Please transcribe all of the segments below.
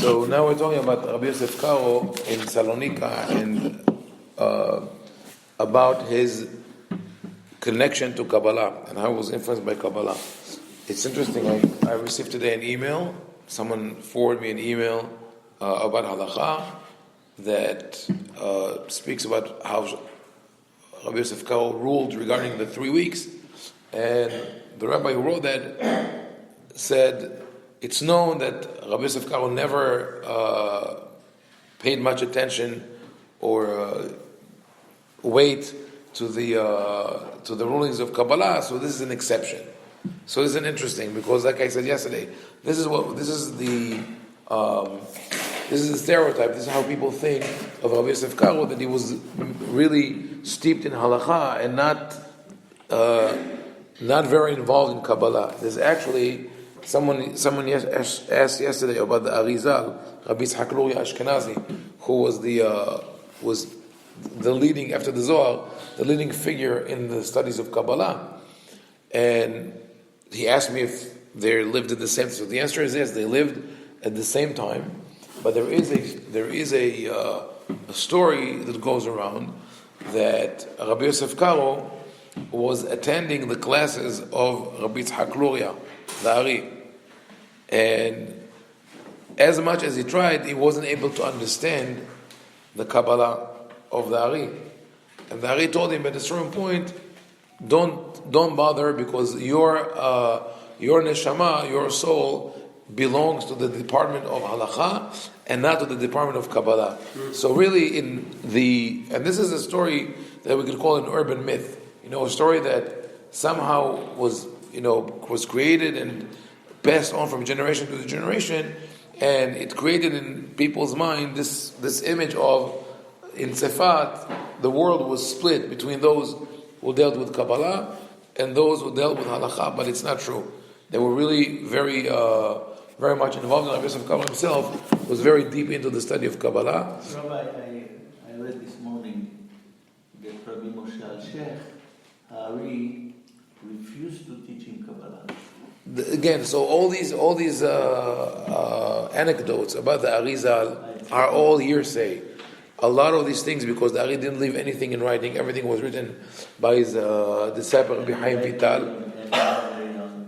So now we're talking about Rabbi Yosef Karo in Salonika and about his connection to Kabbalah and how he was influenced by Kabbalah. It's interesting, I received today an email, someone forwarded me an email about halakha that speaks about how Rabbi Yosef Karo ruled regarding the 3 weeks, and the rabbi who wrote that said it's known that Rabbi Yosef Karo never paid much attention or weight to the rulings of Kabbalah, so this is an exception. So this is interesting because, like I said yesterday, this is the stereotype. This is how people think of Rabbi Yosef Karo, that he was really steeped in halakha and not very involved in Kabbalah. There's actually someone asked yesterday about the Arizal, Rabbi Ashkenazi, who was the leading, after the Zohar, the leading figure in the studies of Kabbalah. And he asked me if they lived at the same time. So the answer is yes, they lived at the same time. But there is a story that goes around that Rabbi Yosef Karo was attending the classes of Rabbi Luria, the Ari. And as much as he tried, he wasn't able to understand the Kabbalah of the Ari. And the Ari told him at a certain point, don't bother, because your neshama, your soul, belongs to the department of halakha and not to the department of Kabbalah. So really, and this is a story that we could call an urban myth. A story that somehow was created and passed on from generation to generation, and it created in people's mind this image of, in Sefat, the world was split between those who dealt with Kabbalah and those who dealt with halakha, but it's not true. They were really very much involved. Rabbi Yosef Karo himself was very deep into the study of Kabbalah. Rabbi, I read this morning that Rabbi Moshe al-Sheikh Hari refused to teach in Kabbalah. Again, so all these anecdotes about the Arizal are all hearsay. A lot of these things, because the Ari didn't leave anything in writing, everything was written by his disciple Rabbi Haim Ovadia,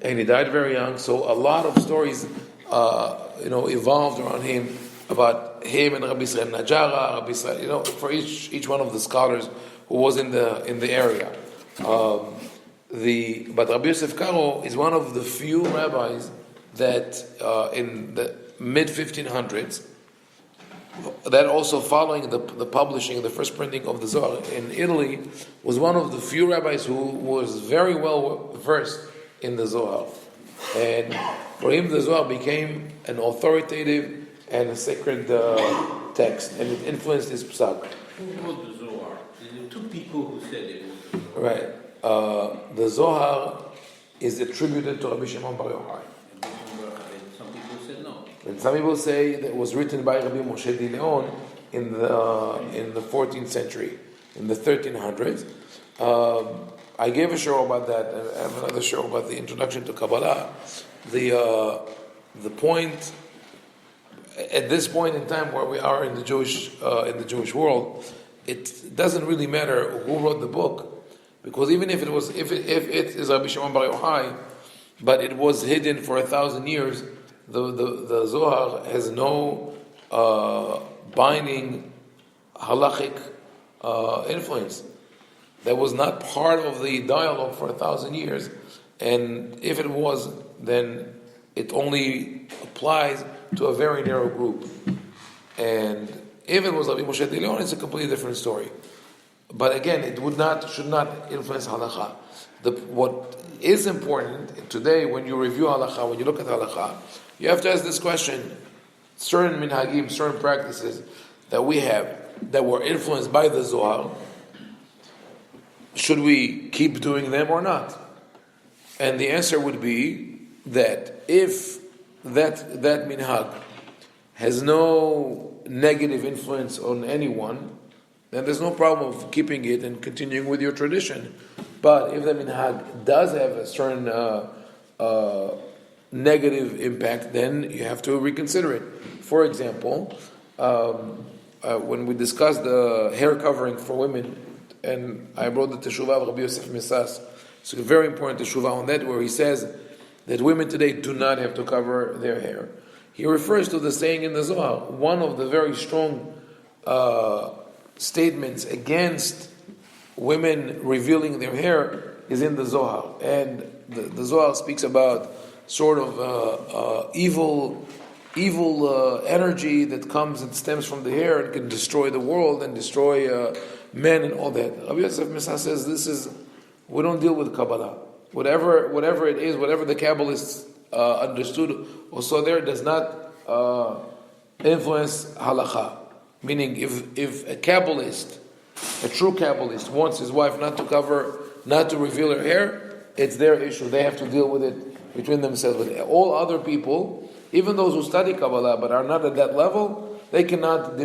and he died very young. So a lot of stories, evolved around him, about him and Rabbi Israel Najara, Rabbi Israel, for each one of the scholars who was in the area. But Rabbi Yosef Karo is one of the few rabbis that in the mid 1500s, that also following the publishing, the first printing of the Zohar in Italy, was one of the few rabbis who was very well versed in the Zohar. And for him, the Zohar became an authoritative and a sacred text, and it influenced his psak. Who wrote the Zohar? There were two people who said it. Right. The Zohar is attributed to Rabbi Shimon Bar Yochai. Some people said no. And some people say that it was written by Rabbi Moshe di Leon in the 14th century, in the 1300s. I gave a show about that. I have another show about the introduction to Kabbalah. The point at this point in time where we are in the Jewish world, it doesn't really matter who wrote the book, because even if it is Rabbi Shimon Bar Yochai, but it was hidden for 1,000 years. The Zohar has no binding halachic influence. That was not part of the dialogue for 1,000 years, and if it was, then it only applies to a very narrow group. And if it was Rabbi Moshe di Leon, it's a completely different story. But again, it should not influence halakha. What is important today, when you review halakha, when you look at halakha, you have to ask this question: certain minhagim, certain practices that we have that were influenced by the Zohar, should we keep doing them or not? And the answer would be that if that minhag has no negative influence on anyone, then there's no problem of keeping it and continuing with your tradition. But if the minhag does have a certain negative impact, then you have to reconsider it. For example, when we discussed the hair covering for women, and I brought the teshuvah of Rabbi Yosef Misas, so a very important teshuvah on that, where he says that women today do not have to cover their hair. He refers to the saying in the Zohar. One of the very strong statements against women revealing their hair is in the Zohar, and the Zohar speaks about sort of evil energy that comes and stems from the hair and can destroy the world and destroy men and all that. Rabbi Yosef Misas says we don't deal with Kabbalah. Whatever it is, whatever the Kabbalists understood or saw there, does not influence halakha. Meaning, if a Kabbalist, a true Kabbalist, wants his wife not to reveal her hair, it's their issue. They have to deal with it between themselves. But all other people, even those who study Kabbalah but are not at that level, they cannot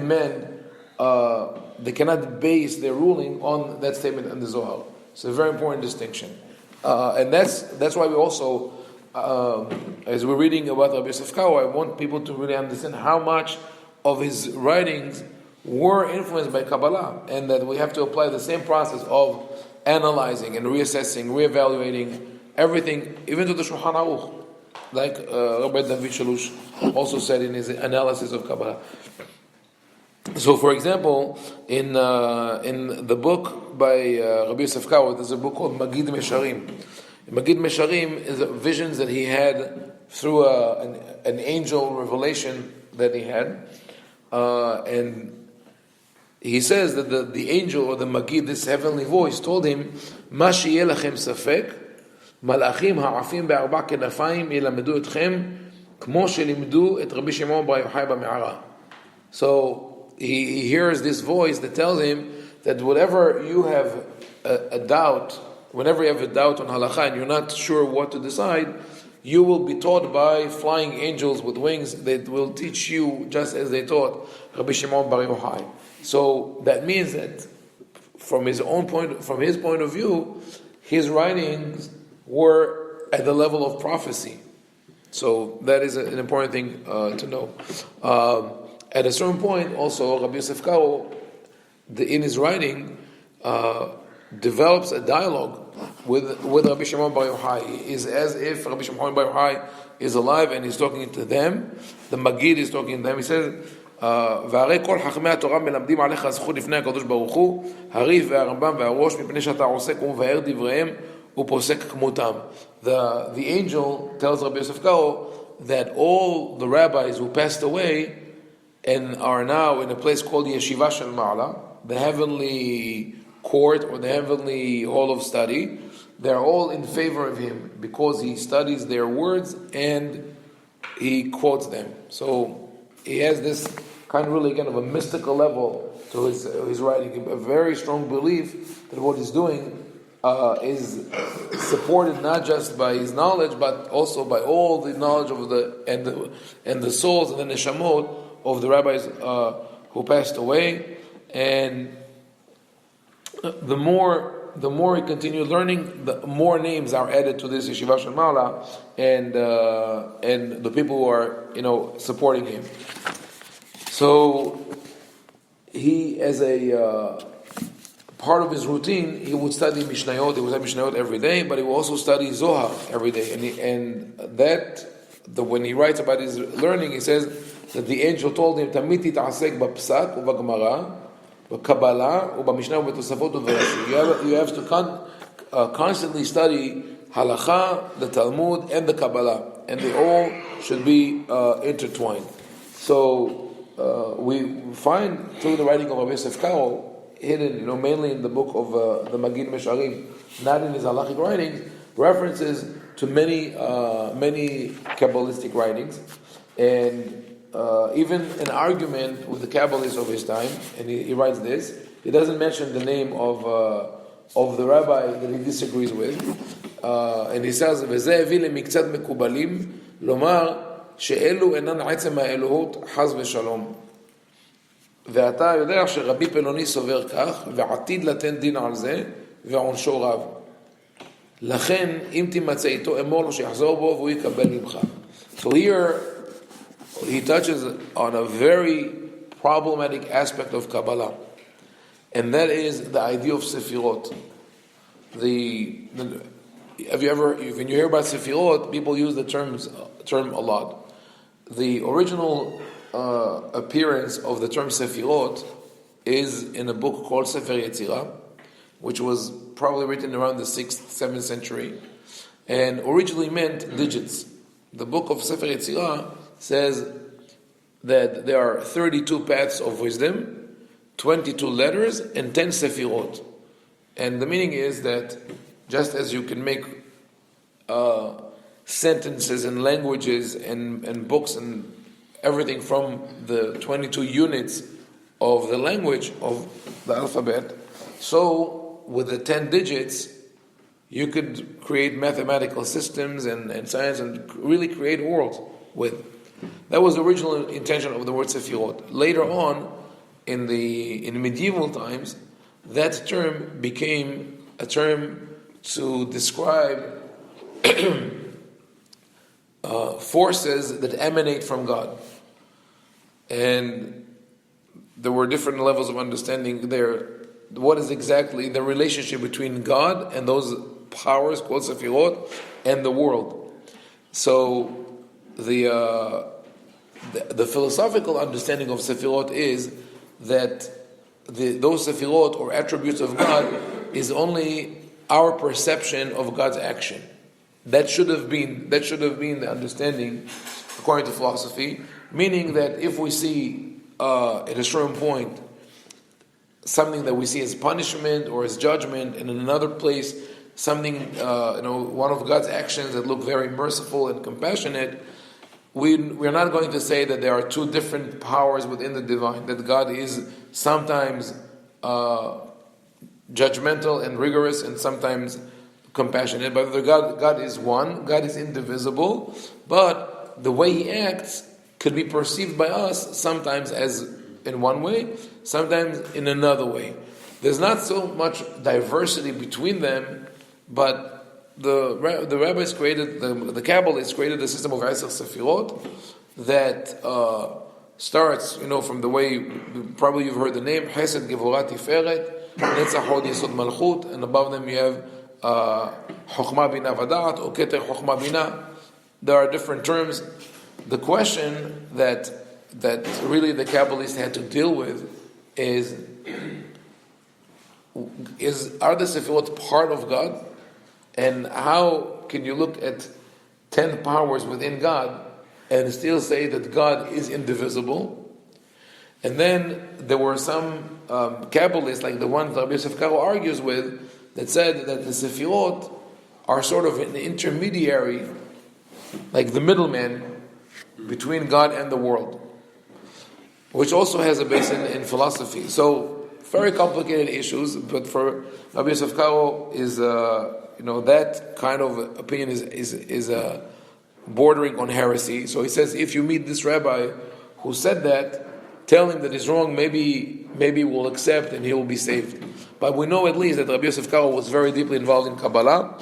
they cannot base their ruling on that statement in the Zohar. It's a very important distinction. And that's why we also, as we're reading about Rabbi Yosef Karo, I want people to really understand how much of his writings were influenced by Kabbalah, and that we have to apply the same process of analyzing and reassessing, reevaluating everything, even to the shulchan-aruch, like Rabbi David Shalush also said in his analysis of Kabbalah. So, for example, in the book by Rabbi Yosef Karo, there's a book called Magid Mesharim. Magid Mesharim is visions that he had through an angel revelation that he had, and he says that the angel or the Magid, this heavenly voice, told him, "Ma sheyeh lachem safek, malachim ha'afim be'arba kenafayim yilamedu etchem, kmo shelimdu et Rabbi Shimon bar Yochai b'me'ara." So he hears this voice that tells him that whatever you have a doubt, whenever you have a doubt on halakha and you're not sure what to decide, you will be taught by flying angels with wings that will teach you just as they taught Rabbi Shimon bar Yochai. So that means that from his point of view, his writings were at the level of prophecy. So that is an important thing to know. At a certain point, also, Rabbi Yosef Karo, in his writing, develops a dialogue with Rabbi Shimon bar Yochai. It's as if Rabbi Shimon bar Yochai is alive and he's talking to them. The Magid is talking to them. He says, והרי כל חכמי התורה מלמדים עליך זכות לפני הקדוש ברוך הוא, הריף והרמב"ם והראש, מפני שאתה עוסק ומבאר דבריהם ופוסק כמותם. The angel tells Rabbi Yosef Karo that all the rabbis who passed away and are now in a place called Yeshiva Shel Ma'ala, the heavenly court or the heavenly hall of study, they're all in favor of him because he studies their words and he quotes them. So he has this kind of really kind of a mystical level to his writing, a very strong belief that what he's doing is supported not just by his knowledge but also by all the knowledge of the souls and the neshamot of the rabbis who passed away. And the more he continued learning, the more names are added to this Yeshiva Shel Ma'ala, and the people who are supporting him. So he, as a part of his routine, he would study Mishnayot. He would study Mishnayot every day, but he would also study Zohar every day. When he writes about his learning, he says that the angel told him, "Tamid tit'asek b'psak u'b'gemara, b'kabbalah u'b'mishnah u'b'tosafot u'v'rashi." You have to constantly study halakha, the Talmud, and the Kabbalah, and they all should be intertwined. So we find through the writing of Rabbi Yosef Karo, hidden, mainly in the book of the Magid Mesharim, not in his halachic writings, references to many Kabbalistic writings, and even an argument with the Kabbalists of his time. And he writes this. He doesn't mention the name of the rabbi that he disagrees with, and he says, "וזה הביא למקצת מקובלים לומר שאלו אינן עצם האלוהות חס ושלום. ואתה יודע שרבי פלוני סובר כך, ועתיד לתן דין על זה, ועונשו רב. לכן, אם תימצא איתו, אמור לו שיחזור בו והוא יקבל ממך." So here he touches on a very problematic aspect of Kabbalah, and that is the idea of Sefirot. Have you ever, when you hear about Sefirot, people use the term a lot. The original appearance of the term Sefirot is in a book called Sefer Yetzirah, which was probably written around the 6th, 7th century, and originally meant digits. The book of Sefer Yetzirah says that there are 32 paths of wisdom, 22 letters, and 10 Sefirot. And the meaning is that just as you can make sentences and languages and books and everything from the 22 units of the language of the alphabet, so with the 10 digits, you could create mathematical systems and science and really create worlds with. That was the original intention of the word Sefirot. Later on, in medieval times, that term became a term to describe forces that emanate from God. And there were different levels of understanding there. What is exactly the relationship between God and those powers called Sefirot and the world? So the philosophical understanding of Sefirot is that those Sefirot or attributes of God is only our perception of God's action. That should have been the understanding according to philosophy, meaning that if we see at a certain point something that we see as punishment or as judgment, and in another place something one of God's actions that look very merciful and compassionate, we're not going to say that there are two different powers within the divine, that God is sometimes judgmental and rigorous and sometimes compassionate, but God is one, God is indivisible, but the way He acts could be perceived by us sometimes as in one way, sometimes in another way. There's not so much diversity between them, but the rabbis created, the Kabbalists created a system of 10 Sefirot that starts, from the way, probably you've heard the name, Chesed, Gevurat, Tiferet, Netzach, Hod, Yesod, Malchut, and above them you have Chokhmah, Bina, Vadat, or Keter, Chokhmah, Bina. There are different terms. The question that really the Kabbalists had to deal with is are the Sefirot part of God? And how can you look at 10 powers within God and still say that God is indivisible? And then there were some Kabbalists, like the one that Yosef Karo argues with, that said that the Sefirot are sort of an intermediary, like the middleman between God and the world, which also has a base in philosophy. So very complicated issues, but for Rabbi Yosef Karo is that kind of opinion is bordering on heresy. So he says, if you meet this rabbi who said that, tell him that he's wrong. Maybe we'll accept and he will be saved. But we know at least that Rabbi Yosef Karo was very deeply involved in Kabbalah,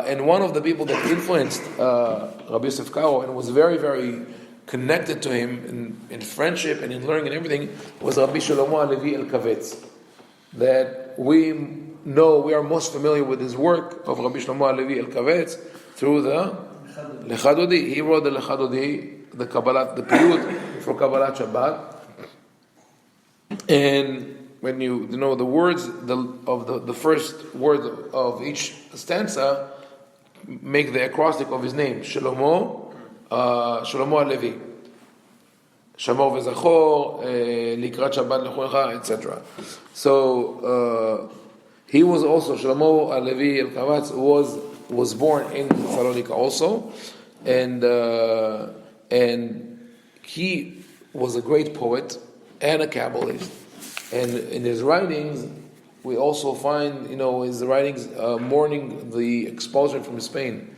and one of the people that influenced Rabbi Yosef Karo and was very, very connected to him in friendship and in learning and everything was Rabbi Shlomo Levi El-Kavetz. That we know, we are most familiar with his work of Rabbi Shlomo Levi El-Kavetz through the Lechadodi. He wrote the Lechadodi, the Kabbalah, the Piyut for Kabbalah Shabbat. And when you know the words of the first word of each stanza make the acrostic of his name, Shlomo Levi, Shamor v'Zachor, Likrat Shabbat Lechuecha, etc. So he was also Shlomo Levi El-Kavetz was born in Thessalonica also, and he was a great poet and a Kabbalist. And in his writings, we also find, his writings mourning the expulsion from Spain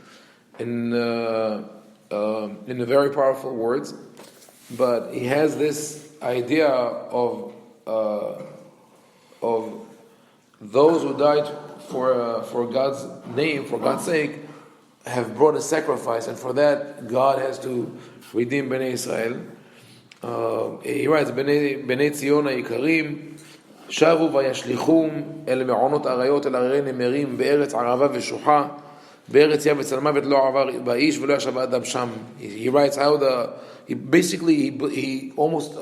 in the very powerful words. But he has this idea of those who died for God's name, for God's sake, have brought a sacrifice, and for that God has to redeem Bnei Israel. He writes, Bnei Tzion היקרים, שבו וישליכום אל מעונות אריות אל הררי נמרים בארץ ערבה ושוחה בארץ יבש צלמה לא עבר באיש ולא ישב אדם שם. He writes how he almost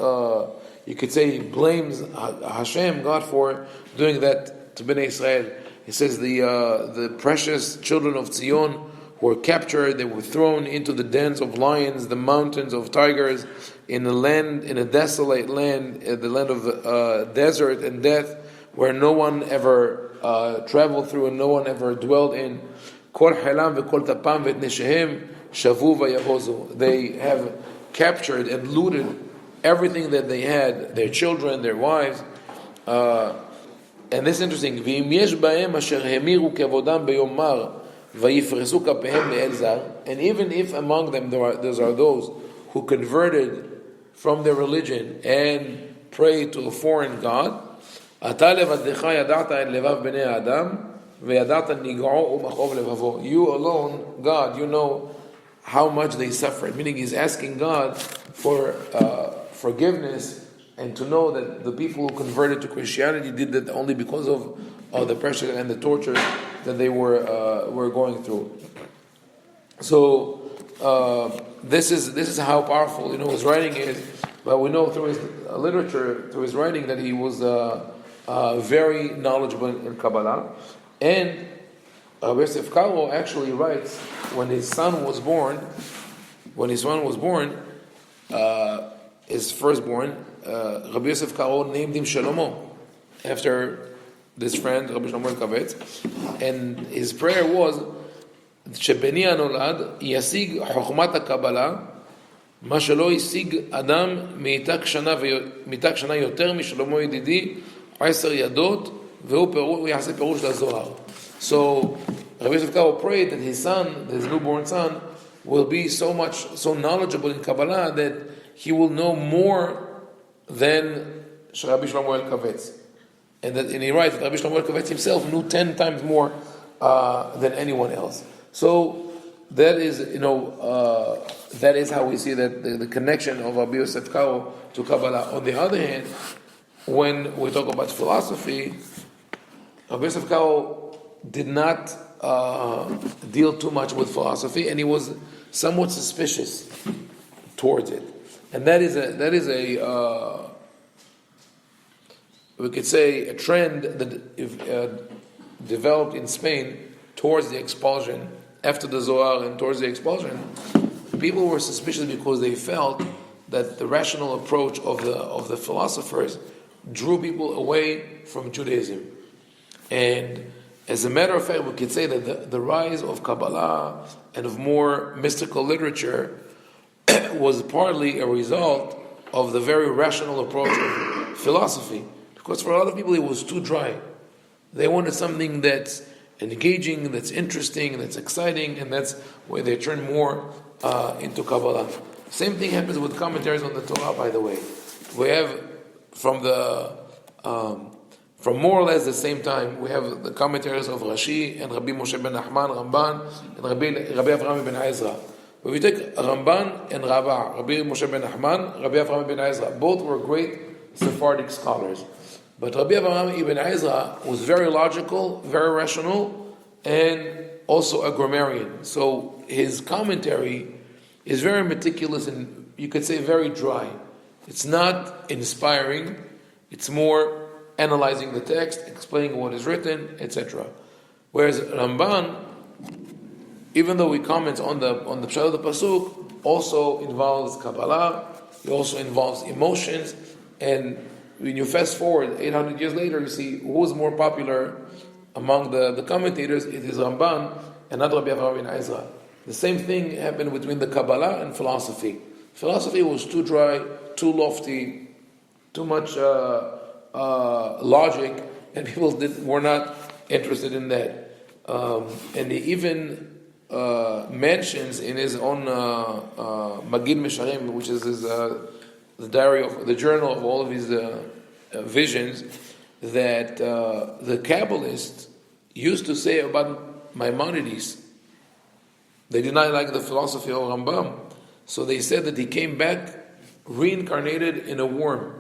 you could say he blames Hashem, God, for doing that to Bnei Israel. He says the precious children of Zion who were captured, they were thrown into the dens of lions, the mountains of tigers, in a desolate land, the land of desert and death, where no one ever traveled through and no one ever dwelled in. They have captured and looted everything that they had, their children, their wives. And this is interesting. And even if among them there are those who converted from their religion and pray to a foreign god, you alone, God, you know how much they suffered. Meaning he's asking God for forgiveness, and to know that the people who converted to Christianity did that only because of the pressure and the torture that they were going through. So this is how powerful his writing is. But we know through his literature, through his writing, that he was very knowledgeable in Kabbalah. And Yosef Karo actually writes, when his son was born, his firstborn, Rabbi Yosef Karo named him Shalomo, after this friend, Rabbi Shlomo Elkavetz, and his prayer was, שבני הנולד ישיג חוכמת הקבלה, מה שלא השיג אדם מאיתה קשנה יותר משלמה ידידי, 10 ידות, והוא יעשה פירוש לזוהר. So Rabbi Yosef Karo prayed that his son, his newborn son, will be so knowledgeable in Kabbalah that he will know more than Rabbi Shlomo Elkavetz. And he writes that Rabbi Shlomo Elkavetz himself knew 10 times more than anyone else. So that is, that is how we see that the connection of Rabbi Yosef Karo to Kabbalah. On the other hand, when we talk about philosophy, Rabbi Yosef Karo did not deal too much with philosophy, and he was somewhat suspicious towards it. And that is a we could say a trend that developed in Spain towards the expulsion, after the Zohar and towards the expulsion. People were suspicious because they felt that the rational approach of the philosophers drew people away from Judaism. And as a matter of fact, we could say that the rise of Kabbalah and of more mystical literature was partly a result of the very rational approach of philosophy. Because for a lot of people it was too dry. They wanted something that's engaging, that's interesting, that's exciting, and that's where they turn more into Kabbalah. Same thing happens with commentaries on the Torah, by the way. We have from more or less the same time, we have the commentaries of Rashi and Rabbi Moshe ben Nachman, Ramban, and Rabbi Avraham ben Ezra. When we take Ramban and Rabbi Moshe ben Nachman, Rabbi Avraham ben Ezra, both were great Sephardic scholars. But Rabbi Avraham ibn Ezra was very logical, very rational, and also a grammarian. So his commentary is very meticulous and you could say very dry. It's not inspiring, it's more analyzing the text, explaining what is written, etc. Whereas Ramban, even though he comments on the Pshat of the Pasuk, also involves Kabbalah, it also involves emotions, and when you fast forward 800 years later, you see who is more popular among the commentators. It is Ramban and not Rabbi Avraham ben Ezra. The same thing happened between the Kabbalah and philosophy. Philosophy was too dry, too lofty, too much logic, and people were not interested in that. And he even mentions in his own Magid Mesharim, which is his the diary of the journal of all of his visions, that the Kabbalists used to say about Maimonides They did not like the philosophy of Rambam. So they said that he came back reincarnated in a worm.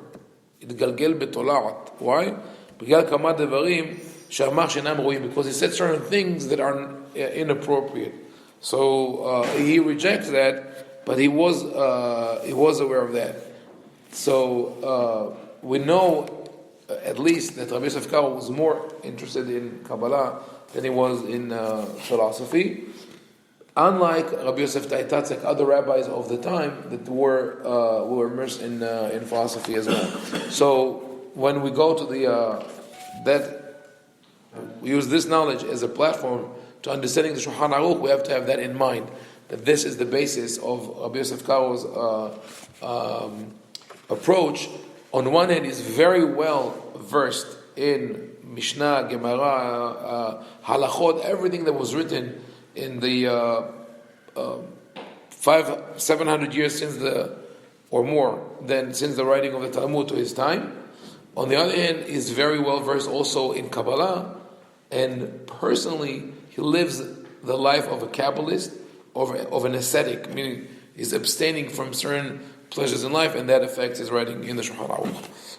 התגלגל בתולעת. Why? בגלל כמה דברים שאמר שאינם ראויים, because he said certain things that are inappropriate. So he rejects that, but he was aware of that. So we know at least that Rabbi Yosef Karo was more interested in Kabbalah than he was in philosophy. Unlike Rabbi Yosef Taitatzek, other rabbis of the time that were immersed in philosophy as well. So when we go to we use this knowledge as a platform to understanding the shulchan-aruch, we have to have that in mind, that this is the basis of Rabbi Yosef Karo's approach. On one hand, he's very well versed in Mishnah, Gemara, Halachot, everything that was written in the 700 years since the writing of the Talmud to his time. On the other hand, he's very well versed also in Kabbalah, and personally he lives the life of a Kabbalist, of an ascetic, meaning he's abstaining from certain pleasures in life, and that affects his writing in the Shulchan-aruch.